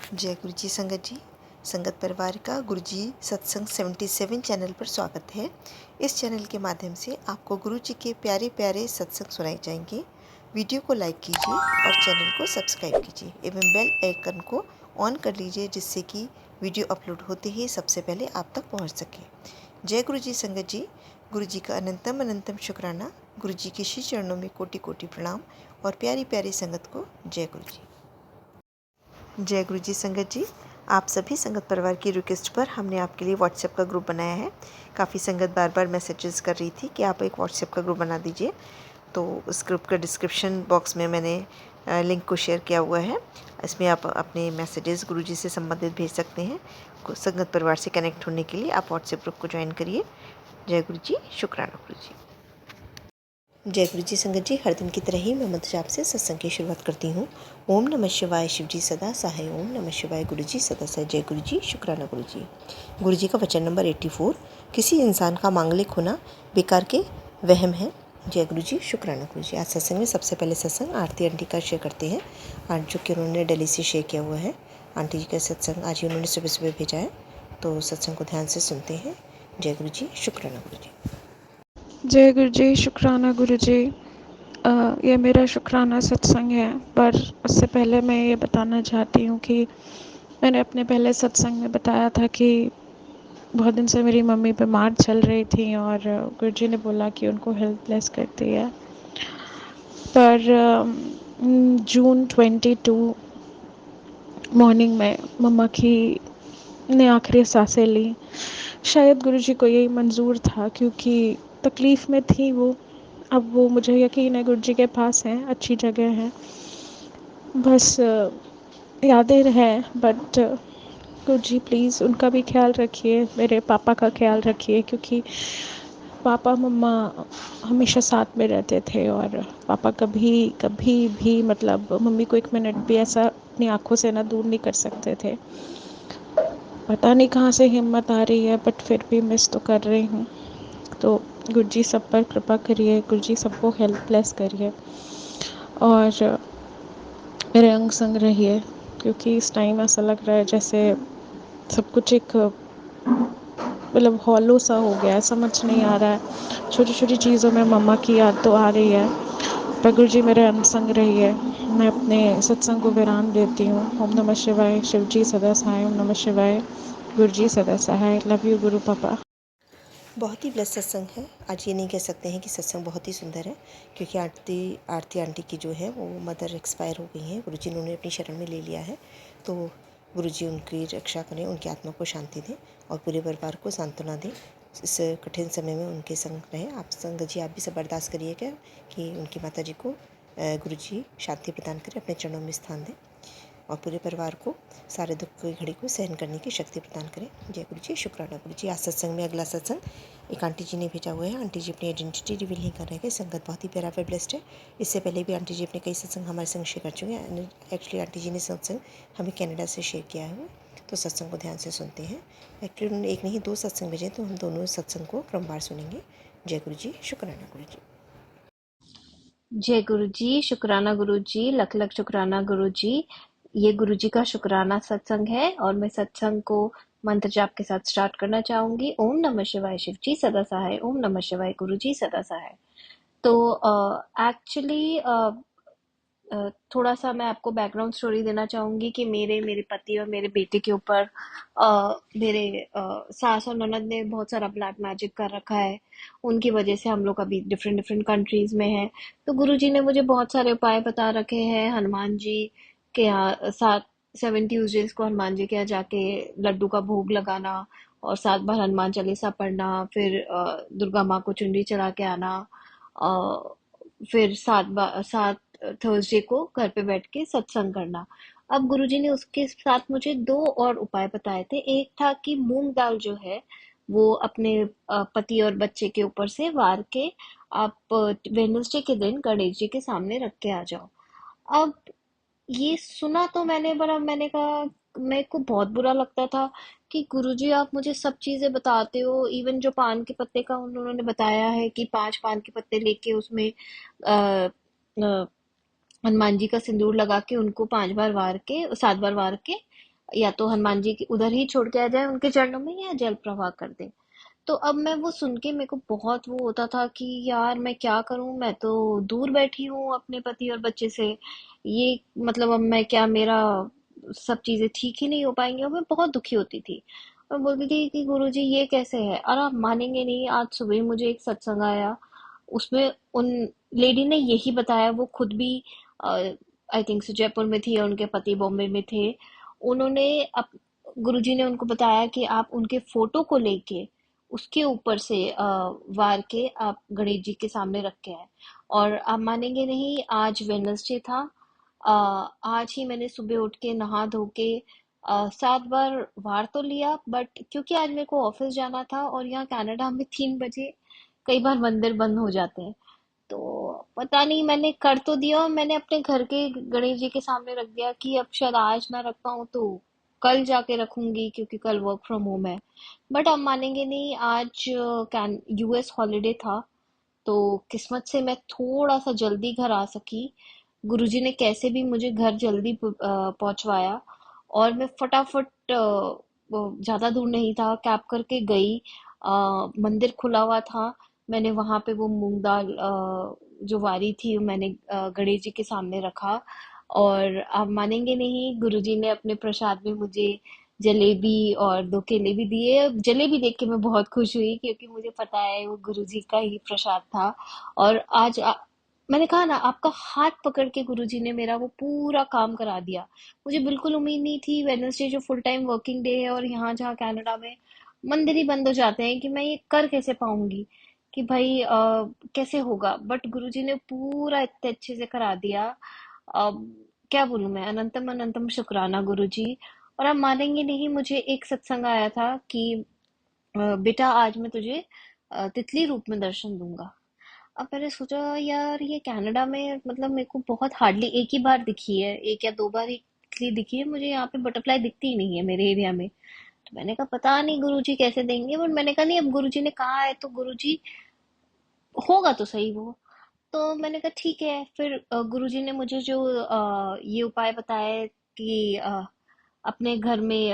जय गुरु जी संगत जी। संगत परिवार का गुरु जी सत्संग 77 चैनल पर स्वागत है। इस चैनल के माध्यम से आपको गुरु जी के प्यारे प्यारे सत्संग सुनाए जाएंगे। वीडियो को लाइक कीजिए और चैनल को सब्सक्राइब कीजिए एवं बेल आइकन को ऑन कर लीजिए, जिससे कि वीडियो अपलोड होते ही सबसे पहले आप तक पहुंच सके। जय गुरु जी संगत जी। गुरु जी का अनंतम अनंतम शुक्राना। गुरु जी के श्री चरणों में कोटि कोटि प्रणाम और प्यारी प्यारी संगत को जय गुरु जी। जय गुरु जी संगत जी। आप सभी संगत परिवार की रिक्वेस्ट पर हमने आपके लिए व्हाट्सएप का ग्रुप बनाया है। काफ़ी संगत बार बार मैसेजेस कर रही थी कि आप एक व्हाट्सएप का ग्रुप बना दीजिए, तो उस ग्रुप का डिस्क्रिप्शन बॉक्स में मैंने लिंक को शेयर किया हुआ है। इसमें आप अपने मैसेजेस गुरु जी से संबंधित भेज सकते हैं। संगत परिवार से कनेक्ट होने के लिए आप व्हाट्सएप ग्रुप को ज्वाइन करिए। जय गुरु जी, शुक्राना गुरु जी। जय गुरु जी संगत जी। हर दिन की तरह ही मैं मंत्र जाप से सत्संग की शुरुआत करती हूँ। ओम नमः शिवाय, शिव जी सदा सहाय। ओम नमः शिवाय, गुरु जी सदा सहाय। जय गुरु जी, शुक्राना गुरु जी। गुरु जी का वचन नंबर 84। किसी इंसान का मांगलिक होना बेकार के वहम है। जय गुरु जी, शुक्राना गुरु जी। आज सत्संग में सबसे पहले सत्संग आरती आंटी का शेयर करते हैं, आज जो कि उन्होंने दिल्ली से शेयर किया हुआ है। आंटी जी का सत्संग आज ही उन्होंने सुबह सुबह भेजा है, तो सत्संग को ध्यान से सुनते हैं। जय गुरु जी, शुक्राना गुरु जी। जय गुरु जी, शुक्राना गुरु जी। ये मेरा शुक्राना सत्संग है, पर उससे पहले मैं ये बताना चाहती हूँ कि मैंने अपने पहले सत्संग में बताया था कि बहुत दिन से मेरी मम्मी बीमार चल रही थी और गुरु जी ने बोला कि उनको हेल्पलेस करती है। पर जून 22 मॉर्निंग में मम्मा की ने आखिरी सांसें ली। शायद गुरु जी को यही मंजूर था, क्योंकि तकलीफ़ में थी वो। अब वो, मुझे यकीन है, गुरु जी के पास हैं, अच्छी जगह है। बस यादें हैं, बट गुरु जी प्लीज़ उनका भी ख्याल रखिए, मेरे पापा का ख्याल रखिए, क्योंकि पापा मम्मा हमेशा साथ में रहते थे और पापा कभी कभी भी, मतलब मम्मी को एक मिनट भी ऐसा अपनी आंखों से ना दूर नहीं कर सकते थे। पता नहीं कहाँ से हिम्मत आ रही है, बट फिर भी मिस तो कर रही हूँ। तो गुरु जी सब पर कृपा करिए, गुरु जी सबको हेल्पलेस करिए और मेरे अंग संग रहिए, क्योंकि इस टाइम ऐसा लग रहा है जैसे सब कुछ एक मतलब हॉलो सा हो गया है, समझ नहीं आ रहा है। छोटी छोटी चीज़ों में मम्मा की याद तो आ रही है, पर गुरु जी मेरे अंग संग रहिए। मैं अपने सत्संग को विराम देती हूँ। ओम नमः शिवाय, शिव जी सदा सहाय। ओम नमः शिवाय, गुरु जी सदा सहाय। लव यू गुरु पापा। बहुत ही ब्लेस सत्संग है। आज ये नहीं कह सकते हैं कि सत्संग बहुत ही सुंदर है, क्योंकि आरती आंटी की जो है वो मदर एक्सपायर हो गई हैं। गुरु जी ने उन्हें अपनी शरण में ले लिया है, तो गुरु जी उनकी रक्षा करें, उनकी आत्मा को शांति दें और पूरे परिवार को सांत्वना दें। इस कठिन समय में उनके संग रहें। आप संगत जी, आप भी सब बर्दाश्त करिएगा कि उनकी माता जी को गुरु जी शांति प्रदान करें, अपने चरणों में स्थान दें और पूरे परिवार को सारे दुख की घड़ी को सहन करने की शक्ति प्रदान करें। जय गुरु जी, शुक्राना गुरु जी। आज सत्संग में अगला सत्संग एक आंटी जी ने भेजा हुआ है। आंटी जी अपनी आइडेंटिटी रिवील नहीं कर रहे हैं। संगत बहुत ही प्यारा व ब्लेस्ड है। इससे पहले भी आंटी जी अपने कई सत्संग हमारे संग शेयर कर चुके हैं। एक्चुअली आंटी जी ने सत्संग हमें कनाडा से शेयर किया है, तो सत्संग को ध्यान से सुनते हैं। एक्चुअली उन्होंने एक नहीं 2 सत्संग भेजे, तो हम दोनों सत्संग को क्रमवार सुनेंगे। जय गुरु जी, शुक्राना गुरु जी। जय गुरु जी, शुक्राना गुरु जी, लख लख शुक्राना गुरु जी। ये गुरु जी का शुक्राना सत्संग है और मैं सत्संग को मंत्र जाप के साथ स्टार्ट करना चाहूंगी। ओम नमः शिवाय, शिव जी सदा सहाय। ओम नमः शिवाय, गुरु जी सदा सहाय। तो एक्चुअली थोड़ा सा मैं आपको बैकग्राउंड स्टोरी देना चाहूंगी कि मेरे मेरे पति और मेरे बेटे के ऊपर मेरे सास और ननद ने बहुत सारा ब्लैक मैजिक कर रखा है। उनकी वजह से हम लोग अभी डिफरेंट डिफरेंट कंट्रीज में हैं। तो गुरुजी ने मुझे बहुत सारे उपाय बता रखे हैं। हनुमान जी के यहाँ 7 ट्यूजडेज को हनुमान जी के यहाँ जाके लड्डू का भोग लगाना और 7 बार हनुमान चालीसा पढ़ना, फिर दुर्गा माँ को चुनरी चढ़ा के आना, फिर 7 थर्सडे को घर पे बैठ के सत्संग करना। अब गुरुजी ने उसके साथ मुझे 2 और उपाय बताए थे। एक था कि मूंग दाल जो है वो अपने पति और बच्चे के ऊपर से वार के आप वेडनेसडे के दिन गणेश जी के सामने रख के आ जाओ। अब ये सुना तो मैंने कहा, मेरे को बहुत बुरा लगता था कि गुरुजी आप मुझे सब चीजें बताते हो। इवन जो पान के पत्ते का उन्होंने बताया है कि 5 पान के पत्ते लेके उसमें आ, हनुमान जी का सिंदूर लगा के उनको 5 बार वार के 7 बार वार के या तो हनुमान जी के उधर ही छोड़ के आ जाए उनके चरणों में, या जल प्रवाह कर दे। तो अब मैं वो सुन के मेरे को बहुत वो होता था कि यार मैं क्या करूं, मैं तो दूर बैठी हूँ अपने पति और बच्चे से। ये मतलब अब मैं क्या, मेरा सब चीजें ठीक ही नहीं हो पाएंगी, और मैं बहुत दुखी होती थी। मैं बोलती थी कि गुरुजी ये कैसे है। और आप मानेंगे नहीं, आज सुबह मुझे एक सत्संग आया, उसमें उन लेडी ने यही बताया। वो खुद भी आई थिंक जयपुर में थी और उनके पति बॉम्बे में थे। उन्होंने अप गुरुजी ने उनको बताया कि आप उनके फोटो को लेके उसके ऊपर से वार के आप गणेश जी के सामने रख के आए। और आप मानेंगे नहीं, आज वेडनेसडे था। आज ही मैंने सुबह उठ के नहा धो के 7 बार वार तो लिया, बट क्योंकि आज मेरे को ऑफिस जाना था और यहाँ कनाडा में 3 बजे कई बार मंदिर बंद हो जाते हैं। तो पता नहीं, मैंने कर तो दिया और मैंने अपने घर के गणेश जी के सामने रख दिया कि अब शायद आज ना रख पाऊँ तो कल जाके रखूंगी, क्योंकि कल वर्क फ्रॉम होम है। बट आप मानेंगे नहीं, आज कैन यूएस हॉलीडे था, तो किस्मत से मैं थोड़ा सा जल्दी घर आ सकी। गुरुजी ने कैसे भी मुझे घर जल्दी पहुंचवाया, और मैं फटाफट वो ज्यादा दूर नहीं था, कैब करके गई। मंदिर खुला हुआ था। मैंने वहां पे वो मूंग दाल जो वारी थी, मैंने गणेश जी के सामने रखा। और आप मानेंगे नहीं, गुरुजी ने अपने प्रसाद में मुझे जलेबी और 2 केले भी दिए। जलेबी देख के मैं बहुत खुश हुई, क्योंकि मुझे पता है वो गुरुजी का ही प्रसाद था। और आज मैंने कहा ना, आपका हाथ पकड़ के गुरुजी ने मेरा वो पूरा काम करा दिया। मुझे बिल्कुल उम्मीद नहीं थी, वेडनेसडे जो फुल टाइम वर्किंग डे है और यहाँ जहाँ कनाडा में मंदिर ही बंद हो जाते हैं, कि मैं ये कर कैसे पाऊंगी, कि भाई कैसे होगा। बट गुरुजी ने पूरा इतने अच्छे से करा दिया। अब क्या बोलूं मैं, अनंतम अनंतम शुक्राना गुरुजी। और आप मानेंगे नहीं, मुझे एक सत्संग आया था कि बेटा आज मैं तुझे तितली रूप में दर्शन दूंगा। अब मैंने सोचा यार, ये कनाडा में मतलब मेरे को बहुत हार्डली एक ही बार दिखी है, 1 या 2 बार ही तितली दिखी है मुझे। यहाँ पे बटरफ्लाई दिखती ही नहीं है मेरे एरिया में। तो मैंने कहा पता नहीं गुरुजी कैसे देंगे, बट मैंने कहा नहीं, अब गुरुजी ने कहा है तो गुरुजी होगा तो सही वो। तो मैंने कहा ठीक है। फिर गुरुजी ने मुझे जो ये उपाय बताया कि अपने घर में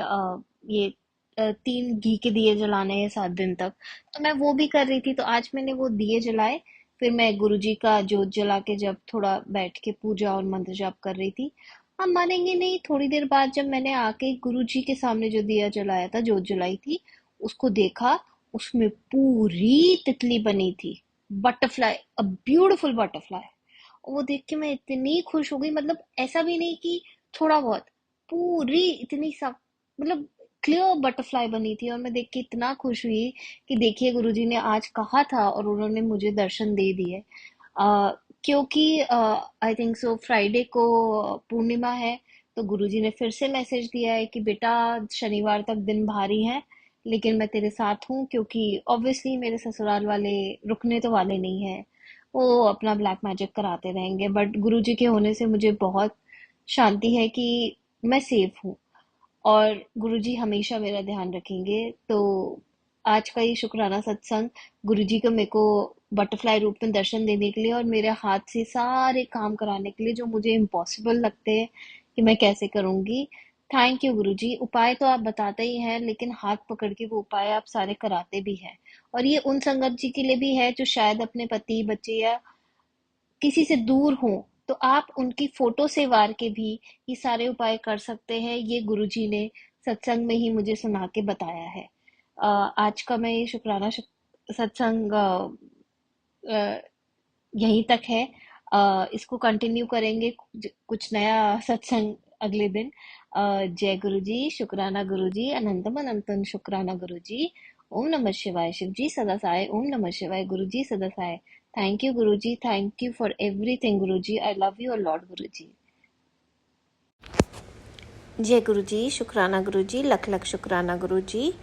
ये 3 घी के दिए जलाने हैं 7 दिन तक। तो मैं वो भी कर रही थी, तो आज मैंने वो दिए जलाए। फिर मैं गुरुजी का जोत जला के जब थोड़ा बैठ के पूजा और मंत्र जाप कर रही थी, आप मानेंगे नहीं, थोड़ी देर बाद जब मैंने आके गुरुजी के सामने जो दिया जलाया था, जोत जलाई थी, उसको देखा, उसमें पूरी तितली बनी थी, बटरफ्लाई, अ ब्यूटीफुल बटरफ्लाई। और वो देख के मैं इतनी खुश हो गई, मतलब ऐसा भी नहीं कि थोड़ा बहुत, पूरी इतनी सब, मतलब क्लियर बटरफ्लाई बनी थी। और मैं देख के इतना खुश हुई कि देखिए गुरुजी ने आज कहा था और उन्होंने मुझे दर्शन दे दिए। क्योंकि आई थिंक सो फ्राइडे को पूर्णिमा है, तो गुरुजी ने फिर से मैसेज दिया है कि बेटा शनिवार तक दिन भारी है, लेकिन मैं तेरे साथ हूँ। क्योंकि ऑब्वियसली मेरे ससुराल वाले रुकने तो वाले नहीं है, वो अपना ब्लैक मैजिक कराते रहेंगे। बट गुरुजी के होने से मुझे बहुत शांति है कि मैं सेफ हूँ, और गुरुजी हमेशा मेरा ध्यान रखेंगे। तो आज का ये शुक्राना सत्संग गुरुजी को मेरे को बटरफ्लाई रूप में दर्शन देने के लिए और मेरे हाथ से सारे काम कराने के लिए, जो मुझे इम्पॉसिबल लगते हैं कि मैं कैसे करूंगी। थैंक यू गुरुजी। उपाय तो आप बताते ही हैं, लेकिन हाथ पकड़ के वो उपाय आप सारे कराते भी हैं। और ये उन संगत जी के लिए भी है जो शायद अपने पति बच्चे या किसी से दूर हो, तो आप उनकी फोटो से वार के भी ये सारे उपाय कर सकते हैं। ये गुरुजी ने सत्संग में ही मुझे सुना के बताया है। आज का मैं ये सत्संग यहीं तक है। इसको कंटिन्यू करेंगे, कुछ नया सत्संग अगले दिन। जय गुरु जी, शुक्राना गुरु जी, अनंतम अनंतम शुक्राना गुरु जी। ओम नमः शिवाय। शिव जी सदा साय। ओम नमः शिवाय। गुरु जी सदा Sai. Thank you Guru ji, thank you for everything Guru ji. I love you Lord गुरु जी। जय गुरु जी, शुक्राना गुरु जी, लख लख शुक्राना गुरु जी।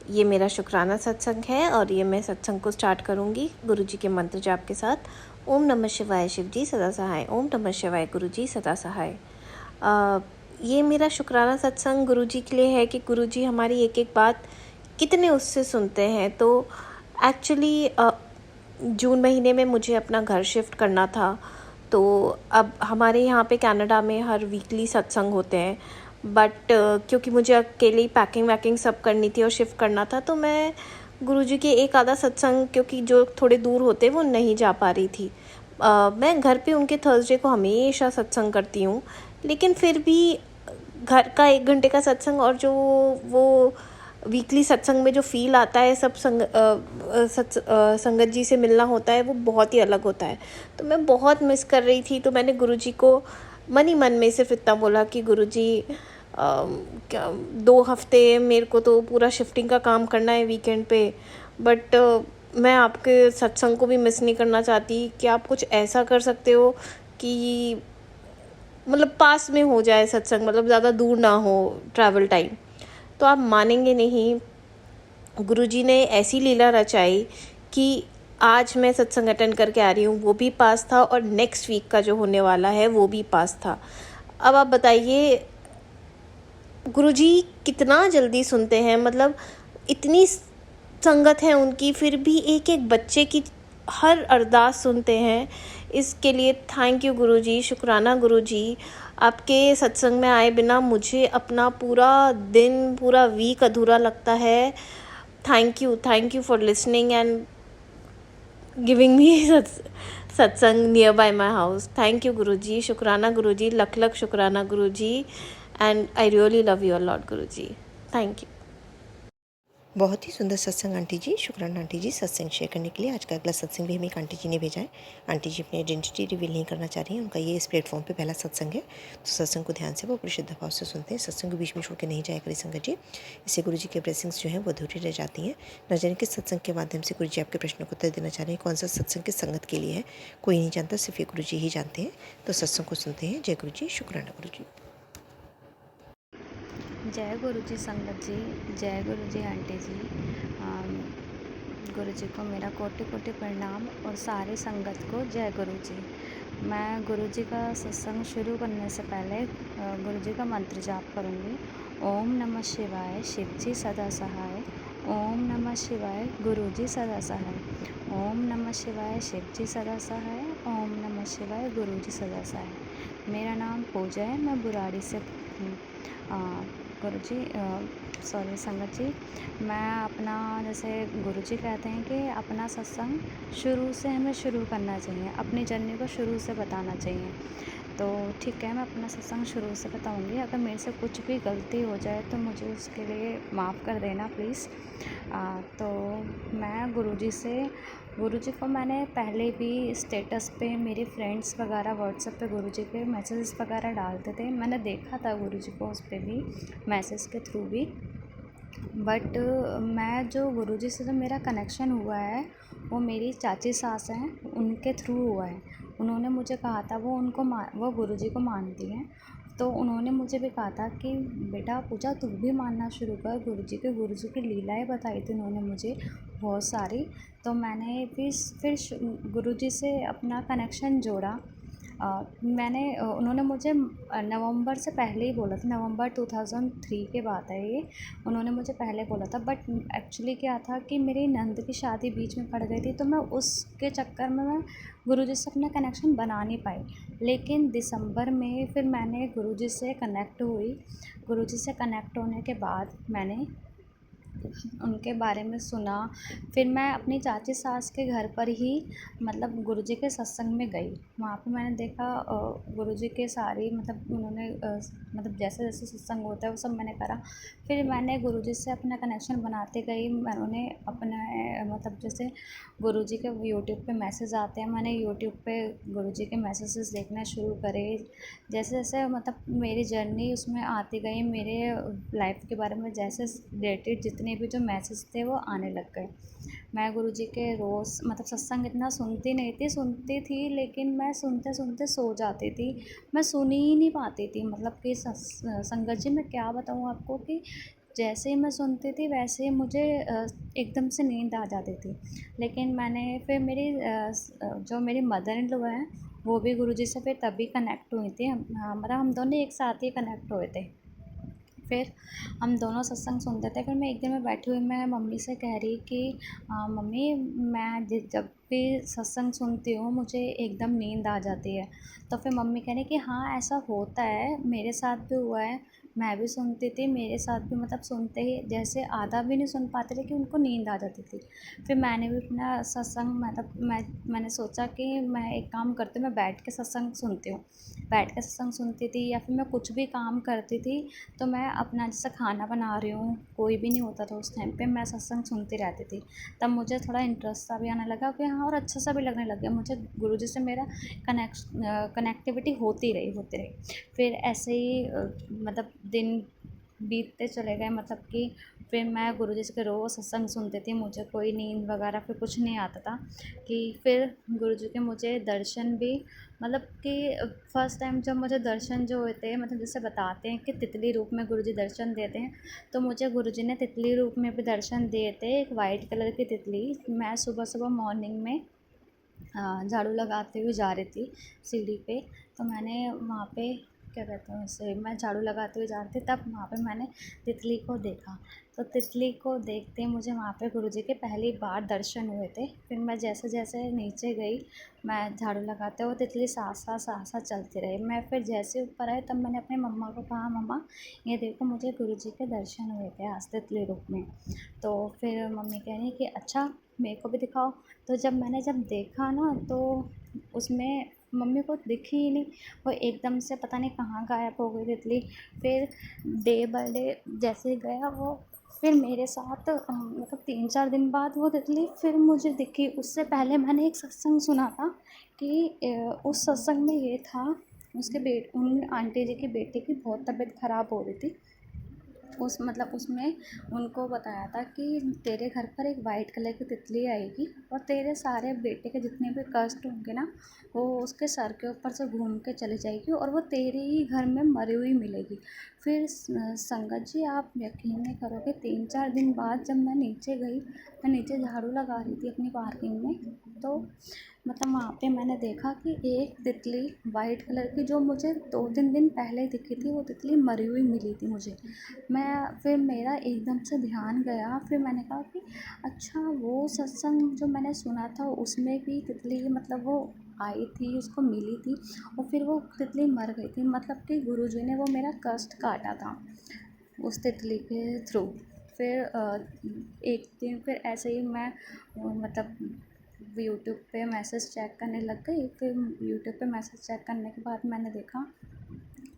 ये मेरा शुक्राना सत्संग है और ये मैं सत्संग को स्टार्ट करूँगी गुरु जी के मंत्र जाप के साथ। ओम नमः शिवाय। शिव जी सदा सहाय। ओम नमः शिवाय। गुरु जी सदा सहाय। ये मेरा शुक्राना सत्संग गुरु जी के लिए है कि गुरु जी हमारी एक एक बात कितने उससे सुनते हैं। तो एक्चुअली जून महीने में मुझे अपना घर शिफ्ट करना था, तो अब हमारे यहाँ पे कनाडा में हर वीकली सत्संग होते हैं, बट क्योंकि मुझे अकेले ही पैकिंग वैकिंग सब करनी थी और शिफ्ट करना था, तो मैं गुरुजी के एक आधा सत्संग, क्योंकि जो थोड़े दूर होते वो नहीं जा पा रही थी। मैं घर पे उनके थर्सडे को हमेशा सत्संग करती हूँ, लेकिन फिर भी घर का 1 घंटे का सत्संग और जो वो वीकली सत्संग में जो फ़ील आता है, सब संगत जी से मिलना होता है, वो बहुत ही अलग होता है। तो मैं बहुत मिस कर रही थी। तो मैंने गुरुजी को मन ही मन में सिर्फ इतना बोला कि गुरुजी, क्या 2 हफ्ते मेरे को तो पूरा शिफ्टिंग का काम करना है वीकेंड पे, बट मैं आपके सत्संग को भी मिस नहीं करना चाहती। कि आप कुछ ऐसा कर सकते हो कि मतलब पास में हो जाए सत्संग, मतलब ज़्यादा दूर ना हो ट्रैवल टाइम। तो आप मानेंगे नहीं, गुरुजी ने ऐसी लीला रचाई कि आज मैं सत्संग अटेंड करके आ रही हूँ, वो भी पास था, और नेक्स्ट वीक का जो होने वाला है वो भी पास था। अब आप बताइए गुरुजी कितना जल्दी सुनते हैं, मतलब इतनी संगत है उनकी, फिर भी एक एक बच्चे की हर अरदास सुनते हैं। इसके लिए थैंक यू गुरुजी, शुक्राना गुरुजी। आपके सत्संग में आए बिना मुझे अपना पूरा दिन, पूरा वीक अधूरा लगता है। Thank you for listening and giving me satsang near by my house. Thank you Guruji, शुक्राना गुरुजी, लख लख शुक्राना Guruji, and I really love you a lot Guruji. Thank you. बहुत ही सुंदर सत्संग आंटी जी, शुक्राना आंटी जी सत्संग शेयर करने के लिए। आज का अगला सत्संग भी हमें एक आंटी जी ने भेजा है। आंटी जी अपनी आइडेंटिटी रिवील नहीं करना चाह रही हैं, उनका ये इस प्लेटफॉर्म पे पहला सत्संग है, तो सत्संग को ध्यान से वो पूरी श्रद्धा भाव से सुनते हैं। सत्संग को बीच में छोड़ के नहीं जाया करें संगत जी, इससे गुरु जी के ब्लेसिंग्स जो हैं वो अधूरी रह जाती हैं। न जाने किस सत्संग के माध्यम से गुरु जी आपके प्रश्नों को उत्तर देना चाह रहे हैं, कौन सा सत्संग किस संगत के लिए है कोई नहीं जानता, सिर्फ ये गुरु जी ही जानते हैं। तो सत्संग को सुनते हैं। जय गुरु जी, शुक्राना गुरु जी। जय गुरु जी संगत जी, जय गुरु जी आंटी जी। गुरु जी को मेरा कोटि कोटि प्रणाम और सारी संगत को जय गुरु जी। मैं गुरु जी का सत्संग शुरू करने से पहले गुरु जी का मंत्र जाप करूँगी। ओम नमः शिवाय, शिव जी सदा सहाय। ओम नमः शिवाय, गुरु जी सदा सहाय। ओम नमः शिवाय, शिव जी सदा सहाय। ओम नमः शिवाय, गुरु जी सदा सहाय। मेरा नाम पूजा है, मैं बुराड़ी से हूँ। गुरु जी सॉरी संगत जी, मैं अपना जैसे गुरु जी कहते हैं कि अपना सत्संग शुरू से हमें शुरू करना चाहिए, अपनी जर्नी को शुरू से बताना चाहिए। तो ठीक है, मैं अपना सत्संग शुरू से बताऊंगी। अगर मेरे से कुछ भी गलती हो जाए तो मुझे उसके लिए माफ़ कर देना प्लीज़। तो मैं गुरुजी को मैंने पहले भी स्टेटस पे मेरे फ्रेंड्स वगैरह व्हाट्सएप पे गुरुजी के मैसेजेस वगैरह डालते थे, मैंने देखा था गुरुजी को उस पर भी मैसेज के थ्रू भी। बट मैं जो गुरुजी से जो मेरा कनेक्शन हुआ है वो मेरी चाची सास हैं, उनके थ्रू हुआ है। उन्होंने मुझे कहा था, वो गुरुजी को मानती हैं, तो उन्होंने मुझे भी कहा था कि बेटा पूजा तू भी मानना शुरू कर। गुरुजी की लीलाएं बताई थी उन्होंने मुझे बहुत सारी। तो मैंने फिर गुरुजी से अपना कनेक्शन जोड़ा। उन्होंने मुझे नवंबर से पहले ही बोला था, नवंबर 2003 के बात है ये। उन्होंने मुझे पहले बोला था, बट एक्चुअली क्या था कि मेरी नंद की शादी बीच में पड़ गई थी, तो मैं उसके चक्कर में मैं गुरुजी से अपना कनेक्शन बना नहीं पाई। लेकिन दिसंबर में फिर मैंने गुरुजी से कनेक्ट हुई। गुरुजी से कनेक्ट होने के बाद मैंने उनके बारे में सुना। फिर मैं अपनी चाची सास के घर पर ही मतलब गुरुजी के सत्संग में गई। वहाँ पे मैंने देखा गुरुजी के सारी मतलब उन्होंने मतलब जैसे जैसे सत्संग होता है वो सब मैंने करा। फिर मैंने गुरुजी से अपना कनेक्शन बनाते गई। मैंने अपना मतलब जैसे गुरुजी के यूट्यूब पे मैसेज आते हैं, मैंने यूट्यूब पे गुरुजी के मैसेजेस देखना शुरू करे। जैसे जैसे मतलब मेरी जर्नी उसमें आती गई, मेरे लाइफ के बारे में जैसे रिलेटेड जितने भी जो मैसेज थे वो आने लग गए। मैं गुरुजी के रोज़ मतलब सत्संग इतना सुनती नहीं थी, सुनती थी लेकिन मैं सुनते सुनते सो जाती थी, मैं सुन ही नहीं पाती थी। मतलब कि संगत जी मैं क्या बताऊँ आपको कि जैसे ही मैं सुनती थी वैसे ही मुझे एकदम से नींद आ जाती थी। लेकिन मैंने फिर जो मेरी मदर इन लॉ हैं वो भी गुरुजी से फिर तभी कनेक्ट हुई थी। मतलब हम दोनों एक साथ ही कनेक्ट हुए थे। फिर हम दोनों सत्संग सुनते थे। फिर मैं एक दिन में बैठी हुई मैं मम्मी से कह रही कि मम्मी मैं जब भी सत्संग सुनती हूँ मुझे एकदम नींद आ जाती है। तो फिर मम्मी कह रही कि हाँ ऐसा होता है, मेरे साथ भी हुआ है। मैं भी सुनती थी, मेरे साथ भी मतलब सुनते ही जैसे आधा भी नहीं सुन पाते थे कि उनको नींद आ जाती थी। फिर मैंने भी अपना सत्संग मतलब मैंने सोचा कि मैं एक काम करती हूँ, मैं बैठ के सत्संग सुनती हूँ। बैठ के सत्संग सुनती थी या फिर मैं कुछ भी काम करती थी तो मैं अपना जैसे खाना बना रही हूँ, कोई भी नहीं होता था उस टाइम पे, मैं सत्संग सुनती रहती थी। तब मुझे थोड़ा इंटरेस्ट सा भी आने लगा कि हाँ, और अच्छा सा भी लगने लग गया मुझे, गुरुजी से मेरा कनेक्टिविटी होती रही। फिर ऐसे ही मतलब दिन बीतते चले गए, मतलब कि फिर मैं गुरुजी के रोज़ सत्संग सुनती थी, मुझे कोई नींद वगैरह फिर कुछ नहीं आता था। कि फिर गुरुजी के मुझे दर्शन भी मतलब कि फ़र्स्ट टाइम जब मुझे दर्शन जो होते हैं, मतलब जैसे बताते हैं कि तितली रूप में गुरुजी दर्शन देते हैं, तो मुझे गुरुजी ने तितली रूप में भी दर्शन दिए थे। एक वाइट कलर की तितली, मैं सुबह सुबह मॉर्निंग में झाड़ू लगाते हुए जा रही थी सीढ़ी पे, तो मैंने वहाँ पे क्या कहते हैं उसे, मैं झाड़ू लगाते हुए जा रही थी, तब वहाँ पे मैंने तितली को देखा। तो तितली को देखते मुझे वहाँ पे गुरुजी के पहली बार दर्शन हुए थे। फिर मैं जैसे जैसे नीचे गई, मैं झाड़ू लगाते हुए तितली साथ साथ चलती रही। मैं फिर जैसे ऊपर आई तब मैंने अपने मम्मा को कहा, मम्मा ये देखो मुझे गुरुजी के दर्शन हुए थे आज तितली रूप में। तो फिर मम्मी कह रही कि अच्छा मेरे को भी दिखाओ। तो जब देखा ना तो उसमें मम्मी को दिखी ही नहीं, वो एकदम से पता नहीं कहाँ गायब हो गई तितली। फिर डे बाय डे जैसे गया वो, फिर मेरे साथ मतलब 3-4 दिन बाद वो तितली फिर मुझे दिखी। उससे पहले मैंने एक सत्संग सुना था कि उस सत्संग में ये था, उन आंटी जी की बेटे की बहुत तबीयत ख़राब हो रही थी। उसमें उनको बताया था कि तेरे घर पर एक वाइट कलर की तितली आएगी और तेरे सारे बेटे के जितने भी कष्ट होंगे ना, वो उसके सर के ऊपर से घूम के चली जाएगी और वो तेरे ही घर में मरी हुई मिलेगी। फिर संगत जी आप यकीन नहीं करोगे, 3-4 दिन बाद जब मैं नीचे गई, मैं नीचे झाड़ू लगा रही थी अपनी पार्किंग में, तो मतलब वहाँ पे मैंने देखा कि एक तितली वाइट कलर की, जो मुझे 2-3 दिन पहले दिखी थी, वो तितली मरी हुई मिली थी मुझे। फिर मेरा एकदम से ध्यान गया, फिर मैंने कहा कि अच्छा वो सत्संग जो मैंने सुना था उसमें भी तितली मतलब वो आई थी, उसको मिली थी और फिर वो तितली मर गई थी, मतलब कि गुरुजी ने वो मेरा कष्ट काटा था उस तितली के थ्रू। फिर एक दिन फिर ऐसे ही मैं मतलब यूट्यूब पे मैसेज चेक करने लग गई। फिर यूट्यूब पे मैसेज चेक करने के बाद मैंने देखा,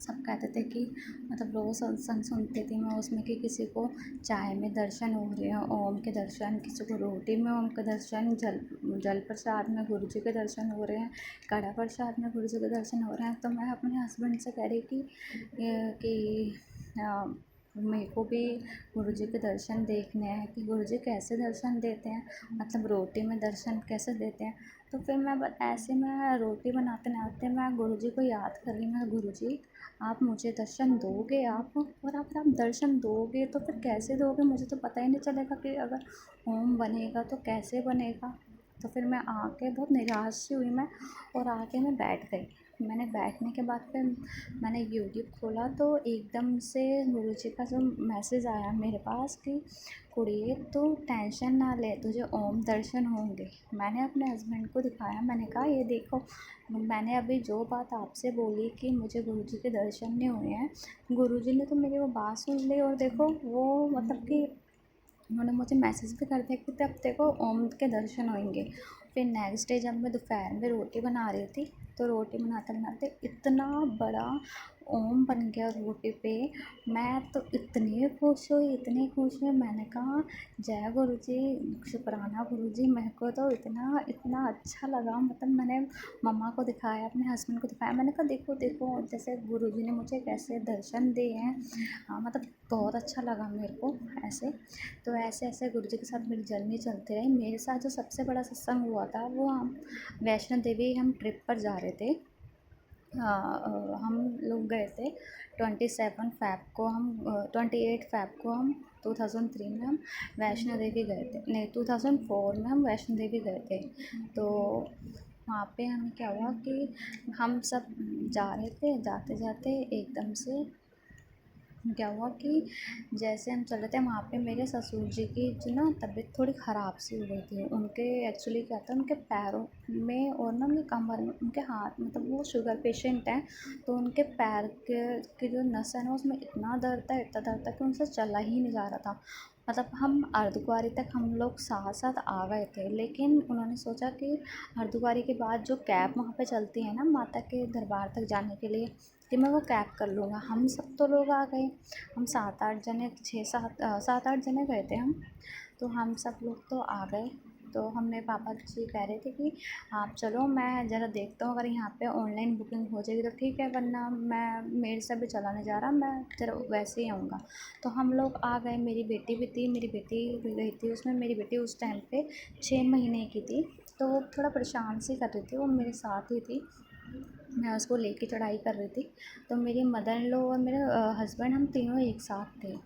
सब कहते थे कि मतलब रोज़ सत्संग सुनती थी मैं उसमें कि किसी को चाय में दर्शन हो रहे हैं ओम के दर्शन, किसी को रोटी में ओम के दर्शन, जल जल प्रसाद में गुरु जी के दर्शन हो रहे हैं, कड़ा प्रसाद में गुरु जी के दर्शन हो रहे हैं। तो मैं अपने हस्बैंड से कह रही कि मेरे को भी गुरु जी के दर्शन देखने हैं कि गुरु जी कैसे दर्शन देते हैं, मतलब रोटी में दर्शन कैसे देते हैं। तो फिर ऐसे मैं रोटी बनाते बनाते मैं गुरु जी को याद कर रही, मैं गुरु जी आप मुझे दर्शन दोगे आप, और अगर आप दर्शन दोगे तो फिर कैसे दोगे, मुझे तो पता ही नहीं चलेगा कि अगर ओम बनेगा तो कैसे बनेगा। तो फिर मैं आके बहुत निराश सी हुई मैं, और आके मैं बैठ गई। मैंने बैठने के बाद फिर मैंने यूट्यूब खोला तो एकदम से गुरुजी का जो मैसेज आया मेरे पास कि कुड़िए तो टेंशन ना ले, तुझे ओम दर्शन होंगे। मैंने अपने हस्बैंड को दिखाया, मैंने कहा ये देखो, मैंने अभी जो बात आपसे बोली कि मुझे गुरुजी के दर्शन नहीं हुए हैं, गुरुजी ने तो मेरी वो बात सुन ली और देखो वो मतलब कि उन्होंने मुझे मैसेज भी कर दिया कि तब देखो ओम के दर्शन होंगे। फिर नेक्स्ट डे जब मैं दोपहर में रोटी बना रही थी, तो रोटी बनाते बनाते इतना बड़ा ओम बन गया रोटी पे, मैं तो इतनी खुश हुई, मैंने कहा जय गुरु जी, शुक्राना गुरु जी, मेरे को तो इतना इतना अच्छा लगा। मतलब मैंने मम्मा को दिखाया, अपने हस्बैंड को दिखाया, मैंने कहा देखो देखो जैसे गुरु जी ने मुझे कैसे दर्शन दिए हैं। हाँ, मतलब बहुत अच्छा लगा मेरे को ऐसे। तो ऐसे ऐसे गुरु जी के साथ मेरी जर्नी चलती रही। मेरे साथ जो सबसे बड़ा सत्संग हुआ था वो हम वैष्णो देवी हम ट्रिप पर जा रहे थे। हम लोग गए थे 28 फ़ैब को हम 2003 में हम वैष्णो देवी गए थे, नहीं 2004 में हम वैष्णो देवी गए थे। तो वहाँ पे हमें क्या हुआ कि हम सब जा रहे थे, जाते जाते एकदम से क्या हुआ कि जैसे हम चल रहे थे वहाँ पे मेरे ससुर जी की जो ना तबीयत थोड़ी ख़राब सी हो गई थी। उनके एक्चुअली क्या था, उनके पैरों में और ना उनके कमर में, उनके हाथ, मतलब वो शुगर पेशेंट हैं, तो उनके पैर के की जो नस है ना उसमें इतना दर्द था, इतना दर्द था कि उनसे चला ही नहीं जा रहा था। मतलब हम अर्धकुंवारी तक हम लोग साथ साथ आ गए थे, लेकिन उन्होंने सोचा कि अर्धकुंवारी के बाद जो कैब वहाँ पे चलती है ना माता के दरबार तक जाने के लिए, कि मैं वो कैब कर लूँगा। हम सब तो लोग आ गए, हम 7-8 जने, 7-8 जने गए थे हम। तो हम सब लोग तो आ गए, तो हमने पापा जी कह रहे थे कि आप चलो, मैं ज़रा देखता हूँ, अगर यहाँ पे ऑनलाइन बुकिंग हो जाएगी तो ठीक है, वरना मैं, मेरे से भी चला नहीं जा रहा, मैं ज़रा वैसे ही आऊँगा। तो हम लोग आ गए, मेरी बेटी भी थी, मेरी बेटी भी गई थी उसमें। मेरी बेटी उस टाइम पे 6 महीने की थी, तो वो थोड़ा परेशान सी कर रही थी, वो मेरे साथ ही थी, मैं उसको लेके चढ़ाई कर रही थी। तो मेरी मदर इन लॉ और मेरे हस्बैंड, हम तीनों एक साथ थे।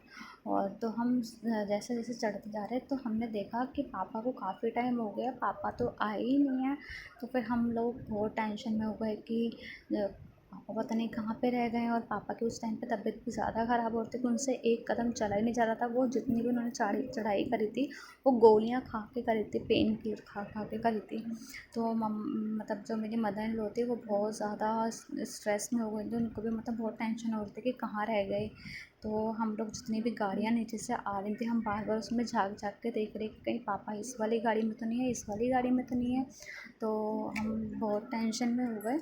और तो हम जैसे जैसे चढ़ते जा रहे तो हमने देखा कि पापा को काफ़ी टाइम हो गया, पापा तो आए ही नहीं है। तो फिर हम लोग बहुत टेंशन में हो गए कि पापा पता नहीं कहाँ पे रह गए हैं। और पापा की उस टाइम पे तबीयत भी ज़्यादा ख़राब हो रही थी कि उनसे एक कदम चला ही नहीं जा रहा था। वो जितनी भी उन्होंने चढ़ाई करी थी, वो गोलियाँ खा के करी थी, पेन किलर खा खा के करी थी। तो मतलब जो मेरी मदर इन लॉ थी वो बहुत ज़्यादा स्ट्रेस में हो गई थी, उनको भी मतलब बहुत टेंशन हो रही थी कि कहाँ रह गए। तो हम लोग जितनी भी गाड़ियाँ नीचे से आ रही थी, हम बार बार उसमें झाँक झाँक के देख रहे कि कहीं पापा इस वाली गाड़ी में तो नहीं है, इस वाली गाड़ी में तो नहीं है। तो हम बहुत टेंशन में हो गए,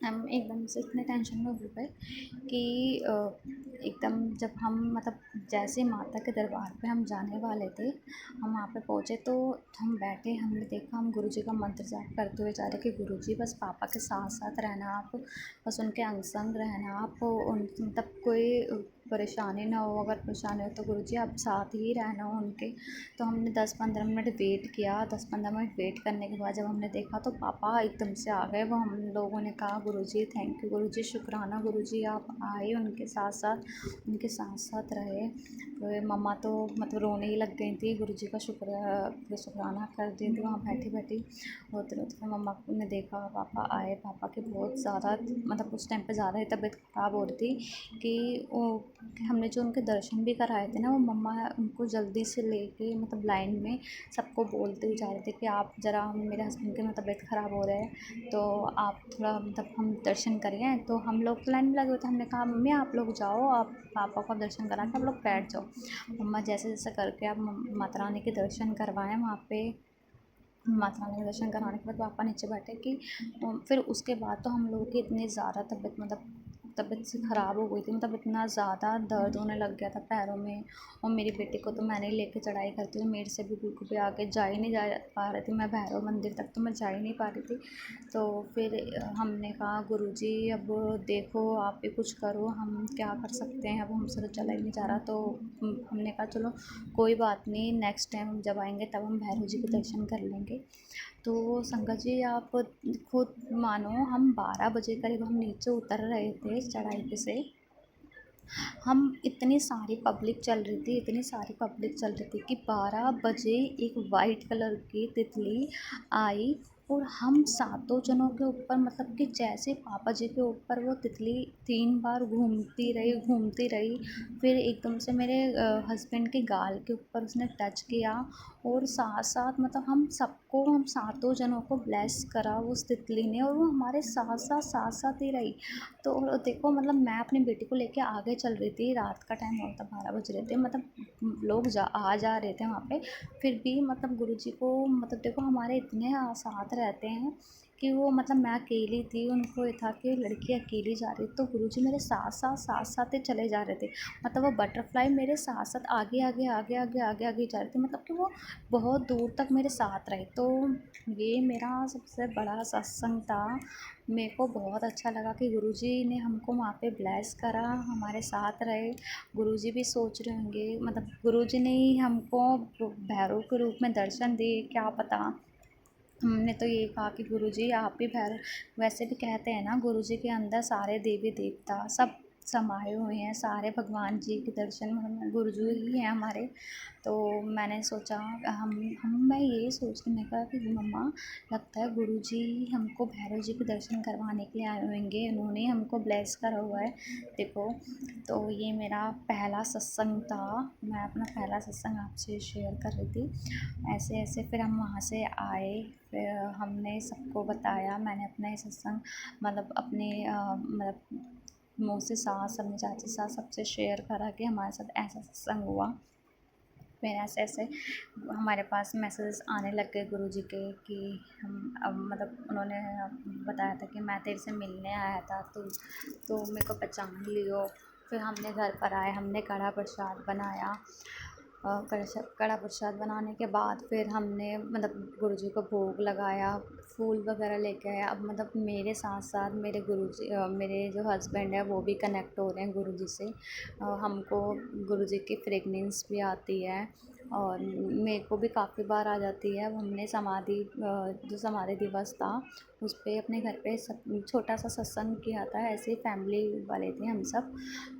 हम एकदम से इतने टेंशन में हो गए कि एकदम जब हम मतलब जैसे माता के दरबार पे हम जाने वाले थे, हम वहाँ पे पहुँचे तो हम बैठे, हमने देखा, हम गुरुजी का मंत्र जाप करते हुए जा रहे कि गुरुजी बस पापा के साथ साथ रहना आप, बस उनके अंग संग रहना आप, उन मतलब कोई परेशानी ना हो, अगर परेशानी हो तो गुरुजी आप साथ ही रहना हो उनके। तो हमने 10-15 मिनट वेट किया, 10-15 मिनट वेट करने के बाद जब हमने देखा तो पापा एकदम से आ गए। वो हम लोगों ने कहा गुरुजी थैंक यू, गुरुजी शुक्राना, गुरुजी आप आए, उनके साथ साथ रहे। तो मम्मा तो मतलब रोने ही लग गई थी, गुरुजी का शुक्राना कर रही थी वहाँ बैठी बैठी रोते रोते। फिर मम्मा ने देखा पापा आए, पापा की बहुत ज़्यादा मतलब उस टाइम पे ज़्यादा ही तबीयत ख़राब हो रही थी कि वो, हमने जो उनके दर्शन भी कराए थे ना, वो मम्मा उनको जल्दी से लेके मतलब लाइन में सबको बोलते हुए जा रहे थे कि आप ज़रा, मेरे हस्बैंड की तबीयत ख़राब हो रहा है तो आप थोड़ा मतलब हम दर्शन करिए। तो हम लोग लाइन में लगे हुए थे, हमने कहा मम्मी आप लोग जाओ, आप पापा को दर्शन करा के आप लोग बैठ जाओ। मम्मा जैसे जैसे करके आप माता रानी के दर्शन करवाएं वहाँ पे। माता रानी के दर्शन कराने के बाद पापा नीचे बैठे कि फिर उसके बाद तो हम लोगों की इतनी ज़्यादा तबीयत मतलब तबीयत से ख़राब हो गई थी, मतलब इतना ज़्यादा दर्द होने लग गया था पैरों में। और मेरी बेटी को तो मैंने ही लेके चढ़ाई करती हूँ, मेरे से भी बिल्कुल भी आगे जा ही नहीं जा पा रही थी, मैं भैरव मंदिर तक तो मैं जा ही नहीं पा रही थी। तो फिर हमने कहा गुरुजी अब देखो आप भी कुछ करो, हम क्या कर सकते हैं, अब हमसे तो चला ही नहीं जा रहा। तो हमने कहा चलो कोई बात नहीं, नेक्स्ट टाइम हम जब आएंगे तब हम भैरव जी के दर्शन कर लेंगे। तो संगत जी आप खुद मानो, हम 12 बजे करीब हम नीचे उतर रहे थे चढ़ाई पे से। हम इतनी सारी पब्लिक चल रही थी, इतनी सारी पब्लिक चल रही थी कि 12 बजे एक वाइट कलर की तितली आई और हम सातों जनों के ऊपर, मतलब कि जैसे पापा जी के ऊपर वो तितली 3 बार घूमती रही। फिर एकदम से मेरे हस्बैंड के गाल के ऊपर उसने टच किया और साथ साथ मतलब हम सातों जनों को ब्लेस करा उस तितली ने, और वो हमारे साथ साथ ही रही। तो देखो मतलब मैं अपनी बेटी को लेके आगे चल रही थी, रात का टाइम हो था, 12 बज रहे थे, मतलब लोग आ जा रहे थे वहाँ पे। फिर भी मतलब गुरुजी को मतलब देखो हमारे इतने साथ रहते हैं कि वो मतलब मैं अकेली थी, उनको ये था कि लड़की अकेली जा रही, तो गुरुजी मेरे साथ साथ ही चले जा रहे थे। मतलब वो बटरफ्लाई मेरे साथ साथ आगे जा रहे थे, मतलब कि वो बहुत दूर तक मेरे साथ रहे। तो ये मेरा सबसे बड़ा सत्संग था। मेरे को बहुत अच्छा लगा कि गुरुजी ने हमको वहाँ पे ब्लेस करा, हमारे साथ रहे। गुरुजी भी सोच रहे होंगे मतलब गुरुजी ने ही हमको भैरव के रूप में दर्शन दिए, क्या पता। हमने तो ये कहा कि गुरुजी आप ही भैरव, वैसे भी कहते हैं ना गुरुजी के अंदर सारे देवी देवता सब समाये हुए हैं सारे भगवान जी के दर्शन, गुरुजी ही हैं हमारे। तो मैंने सोचा मैं यही सोच के मैंने कहा कि मम्मा, लगता है गुरुजी हमको भैरव जी के दर्शन करवाने के लिए आए होंगे, उन्होंने हमको ब्लेस करा हुआ है, देखो। तो ये मेरा पहला सत्संग था, मैं अपना पहला सत्संग आपसे शेयर कर रही थी। ऐसे ऐसे फिर हम वहाँ से आए, फिर हमने सबको बताया, मैंने अपना ये सत्संग मतलब अपने मतलब मौसी सास, अपनी चाची सास सबसे शेयर करा कि हमारे साथ ऐसा सत्संग हुआ। फिर ऐसे ऐसे हमारे पास मैसेजेस आने लग गए गुरुजी के कि हम अब मतलब उन्होंने बताया था कि मैं तेरे से मिलने आया था, तो मेरे को पहचान लियो। फिर हमने घर पर आए, हमने कड़ा प्रसाद बनाया। कड़ा प्रसाद बनाने के बाद फिर हमने मतलब गुरुजी को भोग लगाया, फूल वगैरह लेके आए। अब मतलब मेरे साथ साथ मेरे गुरुजी मेरे जो हस्बैंड है वो भी कनेक्ट हो रहे हैं गुरुजी से। हमको गुरुजी की फ्रेगनेंस भी आती है और मेरे को भी काफ़ी बार आ जाती है। अब हमने जो समाधि दिवस था उस पे अपने घर पे छोटा सा सत्संग किया था, ऐसे ही फैमिली वाले थे हम सब।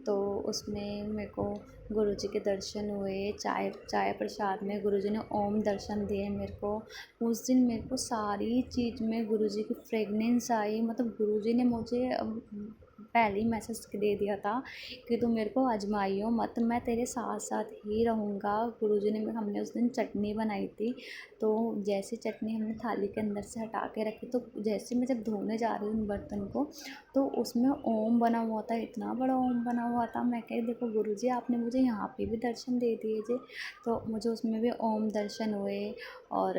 तो उसमें मेरे को गुरुजी के दर्शन हुए, चाय प्रसाद में गुरुजी ने ओम दर्शन दिए मेरे को। उस दिन मेरे को सारी चीज़ में गुरुजी की फ्रेगनेंस आई, मतलब गुरुजी ने मुझे पहले ही मैसेज दे दिया था कि तू मेरे को आजमाइयो मत, मैं तेरे साथ साथ ही रहूँगा। गुरुजी ने हमने उस दिन चटनी बनाई थी, तो जैसे चटनी हमने थाली के अंदर से हटा के रखी, तो जैसे मैं जब धोने जा रही हूँ बर्तन को, तो उसमें ओम बना हुआ था, इतना बड़ा ओम बना हुआ था। मैं कही देखो गुरुजी, आपने मुझे यहाँ पे भी दर्शन दे दिए जी। तो मुझे उसमें भी ओम दर्शन हुए और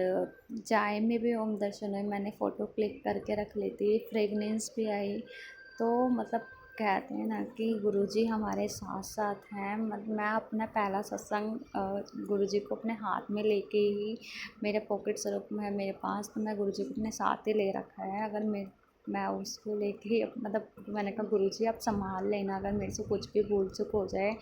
चाय में भी ओम दर्शन हुए। मैंने फ़ोटो क्लिक करके रख ली थी, फ्रेगनेंस भी आई। तो मतलब कहते हैं ना कि गुरुजी हमारे साथ साथ हैं। मैं अपना पहला सत्संग गुरुजी को अपने हाथ में लेके ही, मेरे पॉकेट स्वरूप में है मेरे पास, तो मैं गुरुजी को अपने साथ ही ले रखा है। अगर मैं उसको लेके ही मतलब मैंने कहा गुरुजी आप संभाल लेना, अगर मेरे से कुछ भी भूल चूक हो जाए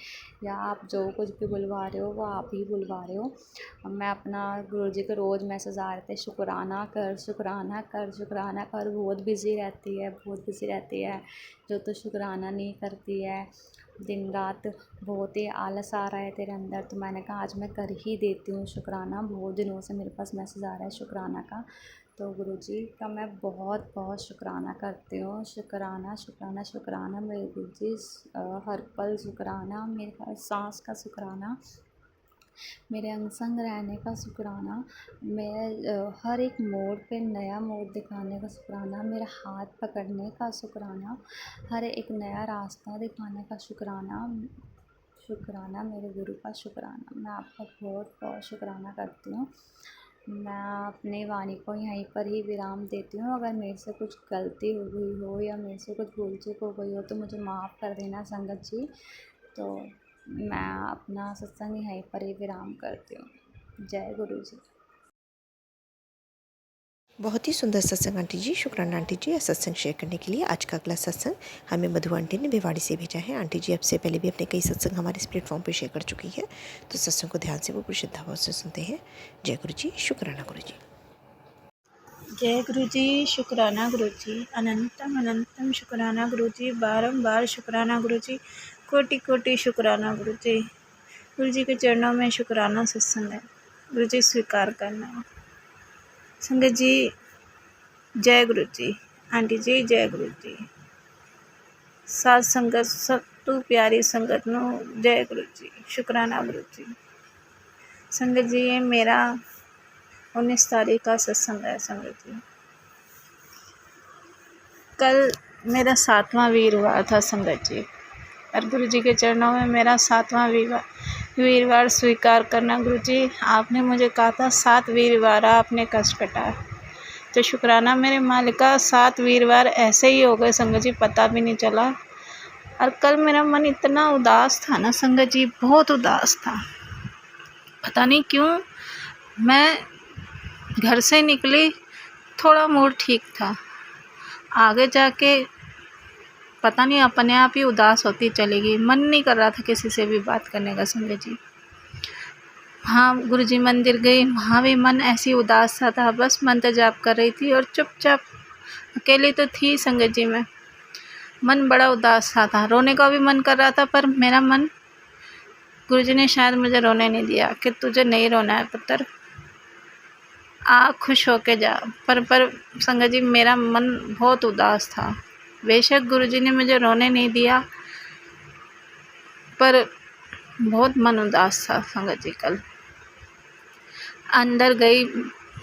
या आप जो कुछ भी बुलवा रहे हो वो आप ही बुलवा रहे हो। मैं अपना गुरुजी को रोज़ मैसेज आ रहे थे, शुक्राना कर, शुक्राना कर, शुक्राना कर। बहुत बिज़ी रहती है जो तो शुक्राना नहीं करती है। दिन रात बहुत ही आलस आ रहा है तेरे अंदर, तो मैंने कहा आज मैं कर ही देती हूँ शुक्राना। बहुत दिनों से मेरे पास मैसेज आ रहा है शुक्राना का, तो गुरुजी का मैं बहुत बहुत शुक्राना करती हूँ। शुक्राना शुक्राना शुक्राना मेरे गुरुजी, हर पल शुक्राना, मेरे हर सांस का शुक्राना, मेरे अंग संग रहने का शुक्राना, मेरे हर एक मोड़ पे नया मोड़ दिखाने का शुक्राना, मेरा हाथ पकड़ने का शुक्राना, हर एक नया रास्ता दिखाने का शुक्राना। शुक्राना मेरे गुरु का शुक्राना, मैं आपका बहुत बहुत शुक्राना करती हूँ। मैं अपनी वाणी को यहीं पर ही विराम देती हूँ। अगर मेरे से कुछ गलती हो गई हो या मेरे से कुछ भूल चूक हो गई हो तो मुझे माफ़ कर देना संगत जी। तो मैं अपना सत्संग यहीं पर ही विराम करती हूँ। जय गुरु जी। बहुत ही सुंदर सत्संग आंटी जी, शुक्राना आंटी जी सत्संग शेयर करने के लिए। आज का अगला सत्संग हमें मधु आंटी ने भिवाड़ी से भेजा है। आंटी जी आपसे पहले भी अपने कई सत्संग हमारे इस प्लेटफॉर्म पर शेयर कर चुकी है, तो सत्संग को ध्यान से वो पूरी श्रद्धा भाव से सुनते हैं। जय गुरु जी, शुक्राना गुरु जी। जय गुरु जी, शुक्राना गुरु जी, अनंतम अनंतम शुक्राना गुरु जी, बारंबार शुक्राना गुरु जी, कोटि कोटि शुक्राना गुरु जी। गुरु जी के चरणों में शुक्राना सत्संग है, गुरु जी स्वीकार करना। संगत जी जय गुरु जी, आंटी जी जय गुरु जी, सात संगत सब तू प्यारी संगत नो जय गुरु जी, शुक्राना गुरु जी। संगत जी ये मेरा 19 तारीख का सत्संग है। संगत जी कल मेरा 7वां वीरवार था संगत जी, और गुरु जी के चरणों में मेरा 7वां वीरवार स्वीकार करना। गुरु जी आपने मुझे कहा था 7 वीरवार आपने कष्ट कटा, तो शुक्राना मेरे मालिक का 7 वीरवार ऐसे ही हो गए संगत जी, पता भी नहीं चला। और कल मेरा मन इतना उदास था ना संगत जी, बहुत उदास था, पता नहीं क्यों। मैं घर से निकली, थोड़ा मूड ठीक था, आगे जाके पता नहीं अपने आप ही उदास होती चली गई। मन नहीं कर रहा था किसी से भी बात करने का संगत जी। हाँ गुरुजी मंदिर गई, वहाँ भी मन ऐसी उदास सा था, बस मंत्र जाप कर रही थी और चुपचाप अकेली तो थी संगत जी में। मन बड़ा उदास सा था, रोने का भी मन कर रहा था, पर मेरा मन, गुरुजी ने शायद मुझे रोने नहीं दिया कि तुझे नहीं रोना है पुत्र, आ खुश होके जा। पर संगत जी मेरा मन बहुत उदास था। बेशक गुरुजी ने मुझे रोने नहीं दिया, पर बहुत मन उदास था संगत जी। कल अंदर गई,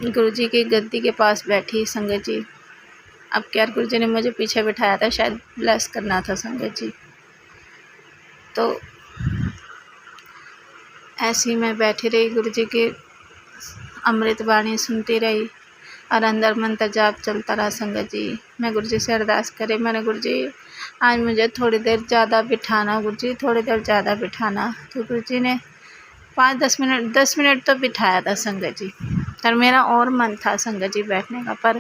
गुरुजी की गद्दी के पास बैठी संगत जी। अब क्या, गुरुजी ने मुझे पीछे बिठाया था, शायद ब्लेस करना था संगत जी। तो ऐसे ही मैं बैठी रही, गुरुजी की अमृत वाणी सुनती रही और अंदर मंत्र जाप चलता रहा संगत जी। मैं गुरुजी से अरदास करे, मैंने गुरुजी आज मुझे थोड़ी देर ज़्यादा बिठाना, गुरुजी थोड़ी देर ज़्यादा बिठाना। तो गुरुजी ने 10 मिनट तो बिठाया था संगत जी। पर मेरा और मन था संगत जी बैठने का, पर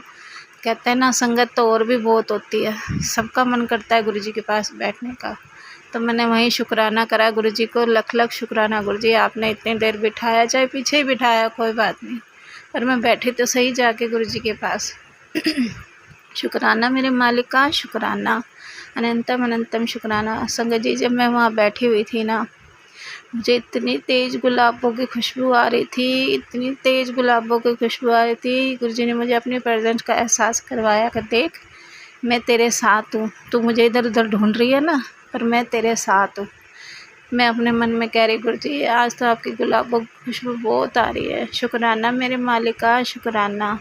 कहते हैं ना, संगत तो और भी बहुत होती है, सबका मन करता है गुरुजी के पास बैठने का। तो मैंने वहीं शुक्राना करा गुरुजी को, लख लख शुक्राना गुरुजी, आपने इतनी देर बिठाया, चाहे पीछे ही बिठाया कोई बात नहीं, पर मैं बैठी तो सही जाके गुरुजी के पास। शुक्राना मेरे मालिक का, शुक्राना अनंतम अनंतम शुक्राना। संगत जी जब मैं वहाँ बैठी हुई थी ना, मुझे इतनी तेज़ गुलाबों की खुशबू आ रही थी, इतनी तेज़ गुलाबों की खुशबू आ रही थी। गुरुजी ने मुझे अपनी प्रेजेंस का एहसास करवाया कि देख, मैं तेरे साथ हूँ, तू मुझे इधर उधर ढूंढ रही है ना, पर मैं तेरे साथ हूँ। मैं अपने मन में कह रही, गुरुजी आज तो आपकी गुलाबों की खुशबू बहुत आ रही है, शुक्राना मेरे मालिक का, शुक्राना।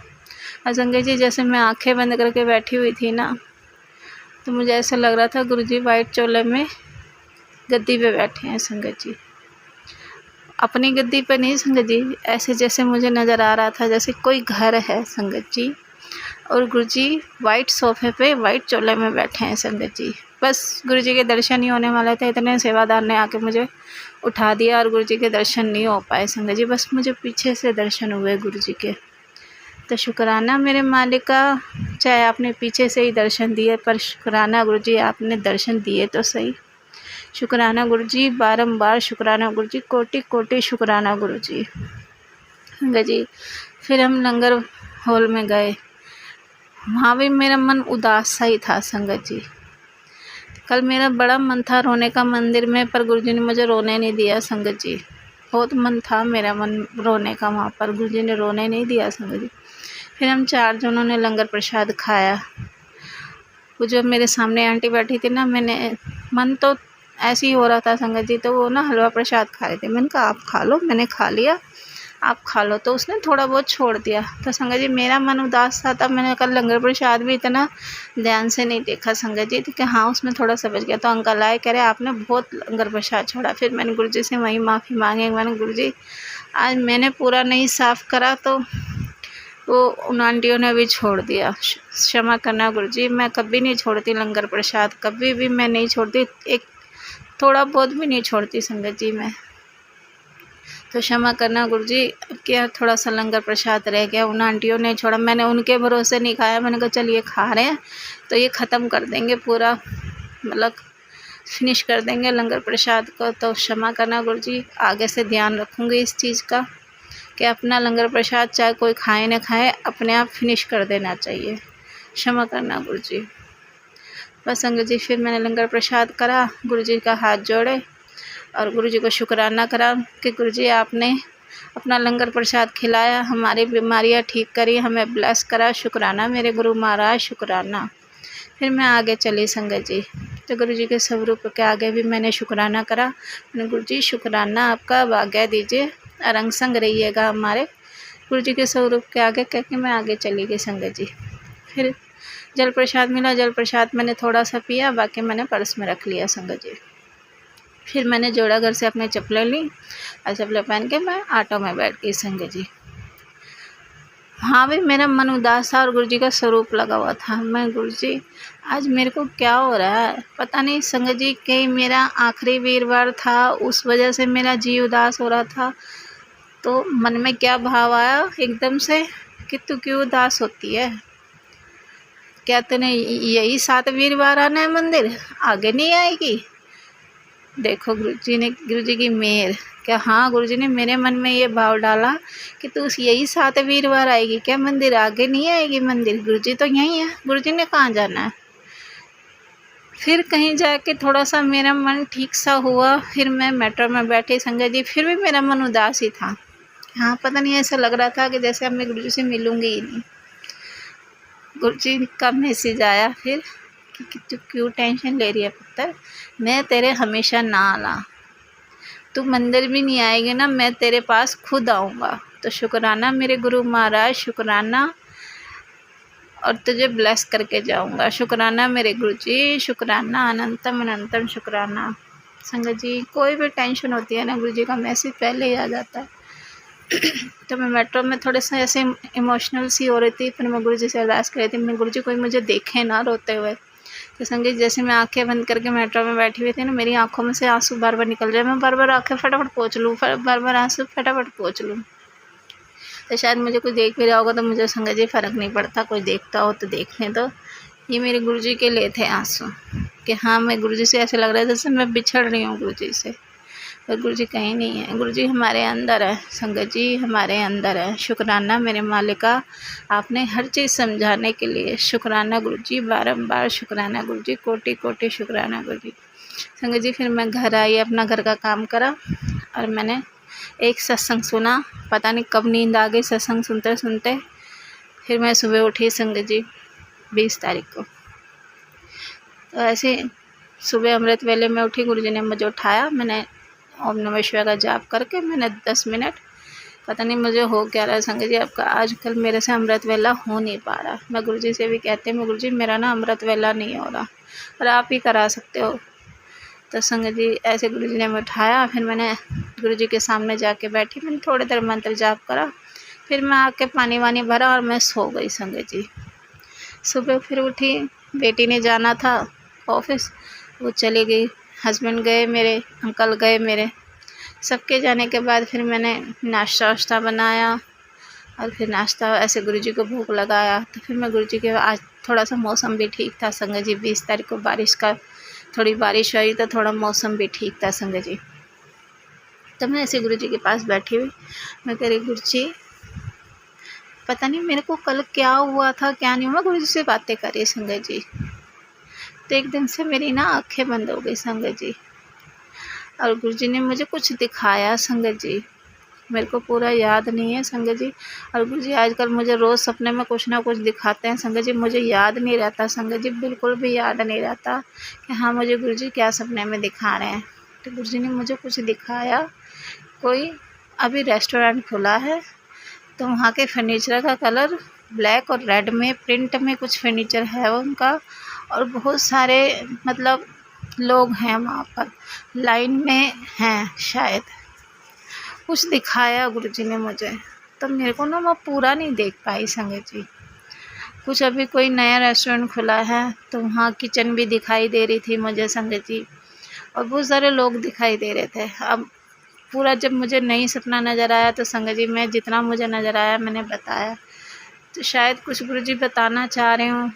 और संगत जी जैसे मैं आंखें बंद करके बैठी हुई थी ना, तो मुझे ऐसा लग रहा था गुरुजी वाइट चोले में गद्दी पे बैठे हैं संगत जी। अपनी गद्दी पे नहीं संगत जी, ऐसे जैसे मुझे नज़र आ रहा था जैसे कोई घर है संगत जी, और गुरुजी वाइट सोफे पे वाइट चोले में बैठे हैं संगत जी। बस गुरुजी के दर्शन ही होने वाले थे, इतने सेवादार ने आके मुझे उठा दिया और गुरुजी के दर्शन नहीं हो पाए संगत जी, बस मुझे पीछे से दर्शन हुए गुरुजी के। तो शुक्राना मेरे मालिक का, चाहे आपने पीछे से ही दर्शन दिए, पर शुक्राना गुरुजी आपने दर्शन दिए तो सही। शुक्राना गुरुजी, बारंबार शुक्राना गुरुजी, कोटि कोटि शुक्राना गुरुजी। संगत जी फिर हम लंगर हॉल में गए, वहाँ भी मेरा मन उदास सा ही था संगत जी। कल मेरा बड़ा मन था रोने का मंदिर में, पर गुरुजी ने मुझे रोने नहीं दिया संगत जी। बहुत मन था मेरा मन रोने का वहाँ पर, गुरुजी ने रोने नहीं दिया संगत जी। फिर हम 4 जनों ने लंगर प्रसाद खाया। वो जो मेरे सामने आंटी बैठी थी ना, मैंने मन तो ऐसे ही हो रहा था संगत जी, तो वो ना हलवा प्रसाद खा रहे थे। मैंने कहा आप खा लो, मैंने खा लिया, आप खा लो, तो उसने थोड़ा बहुत छोड़ दिया। तो संगत जी मेरा मन उदास था, तब मैंने कल लंगर प्रसाद भी इतना ध्यान से नहीं देखा संगत जी, तो कि हाँ उसमें थोड़ा सा बच गया। तो अंकल आए, कह रहे आपने बहुत लंगर प्रसाद छोड़ा। फिर मैंने गुरुजी से वहीं माफ़ी मांगी, मैंने गुरुजी आज मैंने पूरा नहीं साफ़ करा, तो वो उन आंटियों ने भी छोड़ दिया, क्षमा करना गुरुजी, मैं कभी नहीं छोड़ती लंगर प्रसाद, कभी भी मैं नहीं छोड़ती, एक थोड़ा बहुत भी नहीं छोड़ती संगत जी मैं। तो क्षमा करना गुरुजी, क्या थोड़ा सा लंगर प्रसाद रह गया, उन आंटियों ने छोड़ा, मैंने उनके भरोसे नहीं खाया। मैंने कहा चल ये खा रहे हैं तो ये ख़त्म कर देंगे पूरा, मतलब फिनिश कर देंगे लंगर प्रसाद को। तो क्षमा करना गुरुजी, आगे से ध्यान रखूँगी इस चीज़ का कि अपना लंगर प्रसाद चाहे कोई खाए ना खाए, अपने आप फिनिश कर देना चाहिए। क्षमा करना गुरुजी। बस संगत जी फिर मैंने लंगर प्रसाद करा, गुरुजी का हाथ जोड़े और गुरुजी को शुक्राना करा कि गुरुजी आपने अपना लंगर प्रसाद खिलाया, हमारी बीमारियां ठीक करी, हमें ब्लेस करा, शुक्राना मेरे गुरु महाराज, शुक्राना। फिर मैं आगे चली संगत जी, तो गुरुजी के स्वरूप के आगे भी मैंने शुक्राना करा। मैंने गुरुजी शुक्राना आपका, आज्ञा दीजिए और अंग संग रहिएगा हमारे। गुरुजी के स्वरूप के आगे कह के मैं आगे चली गई संगत जी। फिर जल प्रसाद मिला, जल प्रसाद मैंने थोड़ा सा पिया, बाकी मैंने पर्स में रख लिया संगत जी। फिर मैंने जोड़ा घर से अपने चप्पलें ली और चप्पलें पहन के मैं ऑटो में बैठ गई संगत जी। हाँ भी मेरा मन उदास था और गुरुजी का स्वरूप लगा हुआ था। मैं गुरुजी आज मेरे को क्या हो रहा है पता नहीं संगत जी, कि मेरा आखिरी वीरवार था, उस वजह से मेरा जी उदास हो रहा था। तो मन में क्या भाव आया एकदम से कि तू क्यों उदास होती है, क्या तूने यही 7 वीरवार आना है मंदिर, आगे नहीं आएगी। देखो गुरुजी की मेहर, क्या हाँ गुरुजी ने मेरे मन में ये भाव डाला कि तू यही 7 वीरवार आएगी क्या मंदिर, आगे नहीं आएगी मंदिर, गुरुजी तो यहीं है, गुरुजी ने कहाँ जाना है। फिर कहीं जाके थोड़ा सा मेरा मन ठीक सा हुआ, फिर मैं मेट्रो में बैठी संगत जी, फिर भी मेरा मन उदास ही था। हाँ, पता नहीं ऐसा लग रहा था कि जैसे अब मैं गुरुजी से मिलूंगी ही नहीं। गुरुजी का मैसेज आया फिर कि तू क्यों टेंशन ले रही है पुत्र, मैं तेरे हमेशा ना आला, तू मंदिर भी नहीं आएगी ना, मैं तेरे पास खुद आऊँगा। तो शुक्राना मेरे गुरु महाराज, शुक्राना, और तुझे ब्लेस करके जाऊँगा। शुक्राना मेरे गुरुजी, शुक्राना, अनंतम अनंतम शुक्राना। संगत जी, कोई भी टेंशन होती है ना, गुरुजी का मैसेज पहले ही आ जाता है। तो मैं मेट्रो में थोड़े से ऐसे इमोशनल सी हो रही थी, फिर मैं गुरुजी से अरदास कर रही थी, मैं गुरुजी कोई मुझे देखे ना रोते हुए। तो संगत, जैसे मैं आंखें बंद करके मेट्रो में बैठी हुई थी ना, मेरी आंखों में से आंसू बार बार निकल रहे, मैं बार बार आंखें फटाफट पोंछ लूँ, बार बार आंसू फटाफट पोंछ लूँ। तो शायद मुझे कोई देख भी रहा होगा तो मुझे संगत जी फ़र्क नहीं पड़ता, कोई देखता हो तो देखने दो। ये मेरे गुरुजी के लिए थे आंसू कि हाँ, मैं गुरुजी से ऐसे लग रहा है जैसे मैं बिछड़ रही हूँ गुरुजी से, पर गुरुजी कहीं नहीं है। गुरुजी हमारे अंदर है संगत जी, हमारे अंदर है। शुक्राना मेरे मालिका, आपने हर चीज़ समझाने के लिए शुक्राना गुरुजी, बारंबार शुक्राना गुरुजी, कोटि कोटि शुक्राना गुरुजी। संगत जी, फिर मैं घर आई, अपना घर का काम करा और मैंने एक सत्संग सुना। पता नहीं कब नींद आ गई सत्संग सुनते सुनते। फिर मैं सुबह उठी संगत जी 20 तारीख को। तो ऐसे सुबह अमृत वेले में उठी, गुरुजी ने मुझे उठाया, मैंने ओम नमः शिवाय का जाप करके मैंने 10 मिनट, पता नहीं मुझे हो क्या रहा है संगत जी, आपका आजकल मेरे से अमृत वेला हो नहीं पा रहा। मैं गुरुजी से भी कहती हूँ, गुरुजी मेरा ना अमृत वेला नहीं हो रहा और आप ही करा सकते हो। तो संगत जी ऐसे गुरुजी ने मुझे उठाया, फिर मैंने गुरुजी के सामने जाके बैठी, मैंने थोड़ी देर मंत्र जाप करा, फिर मैं आके पानी वानी भरा और मैं सो गई संगत जी। सुबह फिर उठी, बेटी ने जाना था ऑफिस, वो चली गई, हस्बैंड गए मेरे, अंकल गए मेरे, सबके जाने के बाद फिर मैंने नाश्ता वाश्ता बनाया और फिर नाश्ता ऐसे गुरुजी को भूख लगाया। तो फिर मैं गुरुजी के, आज थोड़ा सा मौसम भी ठीक था संगत जी, 20 तारीख को बारिश का, थोड़ी बारिश हुई तो थोड़ा मौसम भी ठीक था संगत जी। तो मैं ऐसे गुरुजी के पास बैठी हुई, मैं कह रही गुरुजी पता नहीं मेरे को कल क्या हुआ था क्या नहीं हुआ, गुरुजी से बातें कर रही संगत जी। तो एकदम से मेरी ना आंखें बंद हो गई संगत जी, और गुरुजी ने मुझे कुछ दिखाया संगत जी, मेरे को पूरा याद नहीं है संगत जी। और गुरुजी आजकल मुझे रोज़ सपने में कुछ ना कुछ दिखाते हैं संगत जी, मुझे याद नहीं रहता संगत जी, बिल्कुल भी याद नहीं रहता कि हाँ मुझे गुरुजी क्या सपने में दिखा रहे हैं। तो गुरुजी ने मुझे कुछ दिखाया, कोई अभी रेस्टोरेंट खुला है, तो वहाँ के फर्नीचर का कलर ब्लैक और रेड में प्रिंट में कुछ फर्नीचर है उनका, और बहुत सारे मतलब लोग हैं वहाँ पर लाइन में हैं, शायद कुछ दिखाया गुरुजी ने मुझे। तो मेरे को ना मैं पूरा नहीं देख पाई संगत जी। कुछ अभी कोई नया रेस्टोरेंट खुला है तो वहाँ किचन भी दिखाई दे रही थी मुझे संगत जी, और बहुत सारे लोग दिखाई दे रहे थे। अब पूरा जब मुझे नहीं सपना नज़र आया तो संगत जी मैं जितना मुझे नज़र आया मैंने बताया। तो शायद कुछ गुरुजी बताना चाह रहे हूँ।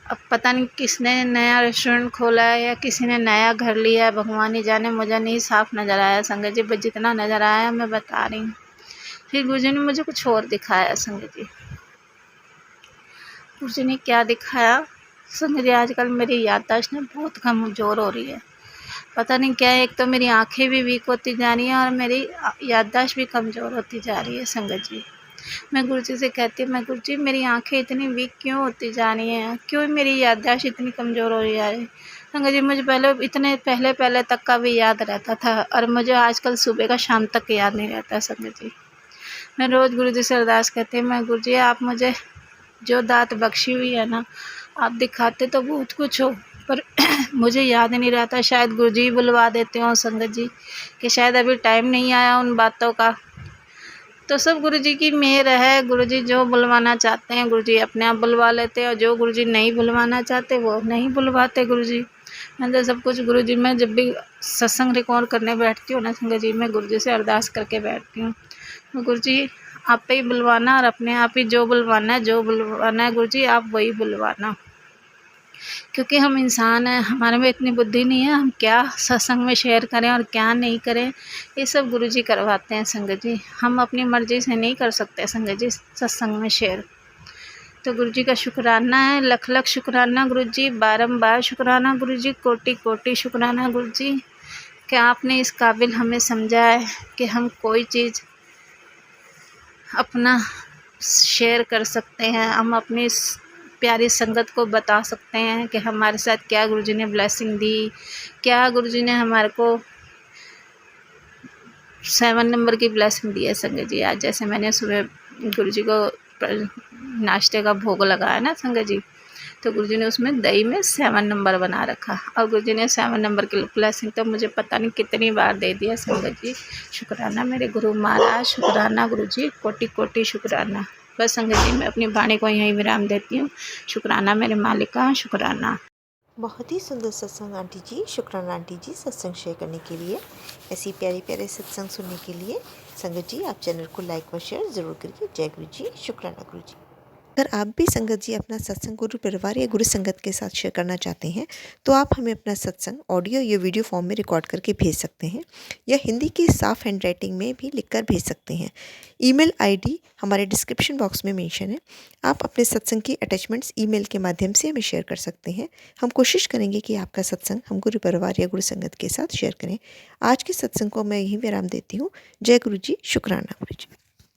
अब पता नहीं किसने नया रेस्टोरेंट खोला है या किसी ने नया घर लिया है, भगवान ही जाने, मुझे नहीं साफ नज़र आया संगत जी, बस जितना नज़र आया मैं बता रही हूँ। फिर गुरुजी ने मुझे कुछ और दिखाया संगत जी। गुरुजी ने क्या दिखाया संगत जी, आजकल मेरी याददाश्त ना बहुत कमज़ोर हो रही है, पता नहीं क्या है। एक तो मेरी आंखें भी वीक होती जा रही हैं और मेरी याददाश्त भी कमज़ोर होती जा रही है संगत जी। मैं गुरुजी से कहती हूँ, मैं गुरुजी मेरी आंखें इतनी वीक क्यों होती जा रही हैं, क्यों मेरी याददाश्त इतनी कमज़ोर हो रही है संगत जी। मुझे पहले इतने पहले तक का भी याद रहता था और मुझे आजकल सुबह का शाम तक याद नहीं रहता संगत जी। मैं रोज़ गुरुजी से अरदास करती हूँ, मैं गुरुजी आप मुझे जो दात बख्शी हुई है ना, आप दिखाते तो बहुत कुछ हो, पर मुझे याद नहीं रहता। शायद गुरुजी बुलवा देते हो संगत जी कि शायद अभी टाइम नहीं आया उन बातों का। तो सब गुरुजी की मेहर है, गुरुजी जो बुलवाना चाहते हैं गुरुजी अपने आप बुलवा लेते हैं, और जो गुरुजी नहीं बुलवाना चाहते वो नहीं बुलवाते गुरुजी। मैं तो सब कुछ गुरुजी, मैं जब भी सत्संग रिकॉर्ड करने बैठती हूँ ना संगत जी, मैं गुरुजी से अरदास करके बैठती हूँ, गुरुजी आप पे ही बुलवाना और अपने आप ही जो बुलवाना है गुरुजी आप वही बुलवाना, क्योंकि हम इंसान हैं, हमारे में इतनी बुद्धि नहीं है हम क्या सत्संग में शेयर करें और क्या नहीं करें, ये सब गुरुजी करवाते हैं संगत जी। हम अपनी मर्ज़ी से नहीं कर सकते संगत जी सत्संग में शेयर। तो गुरु जी का शुक्राना है, लख लख शुक्राना गुरु जी, बारंबार शुक्राना गुरु जी, कोटि कोटि शुक्राना गुरु जी कि आपने इस काबिल हमें समझा है कि हम कोई चीज़ अपना शेयर कर सकते हैं, हम अपनी प्यारी संगत को बता सकते हैं कि हमारे साथ क्या गुरुजी ने ब्लेसिंग दी, क्या गुरुजी ने हमारे को 7 नंबर की ब्लेसिंग दी है संगत जी। आज जैसे मैंने सुबह गुरुजी को नाश्ते का भोग लगाया ना संगत जी, तो गुरुजी ने उसमें दही में 7 नंबर बना रखा और गुरुजी ने 7 नंबर की ब्लेसिंग तो मुझे पता नहीं कितनी बार दे दिया संगत जी। शुक्राना मेरे गुरु महाराज, शुक्राना गुरुजी, कोटि कोटि शुक्राना। बस संगत जी मैं अपनी वाणी को यहीं विराम देती हूँ। शुक्राना मेरे मालिका, शुक्राना। बहुत ही सुंदर सत्संग आंटी जी। शुक्राना आंटी जी सत्संग शेयर करने के लिए। ऐसी प्यारे प्यारे सत्संग सुनने के लिए संगत जी आप चैनल को लाइक व शेयर ज़रूर करिए। जय गुरु जी, शुक्राना गुरु जी। अगर आप भी संगत जी अपना सत्संग गुरु परिवार या गुरु संगत के साथ शेयर करना चाहते हैं तो आप हमें अपना सत्संग ऑडियो या वीडियो फॉर्म में रिकॉर्ड करके भेज सकते हैं या हिंदी की साफ हैंड राइटिंग में भी लिखकर भेज सकते हैं। ईमेल आईडी हमारे डिस्क्रिप्शन बॉक्स में मेंशन है। आप अपने सत्संग की अटैचमेंट्स ईमेल के माध्यम से हमें शेयर कर सकते हैं। हम कोशिश करेंगे कि आपका सत्संग हम गुरु परिवार या गुरु संगत के साथ शेयर करें। आज के सत्संग को मैं यहीं विराम देती हूँ। जय गुरु जी, शुक्राना गुरु जी।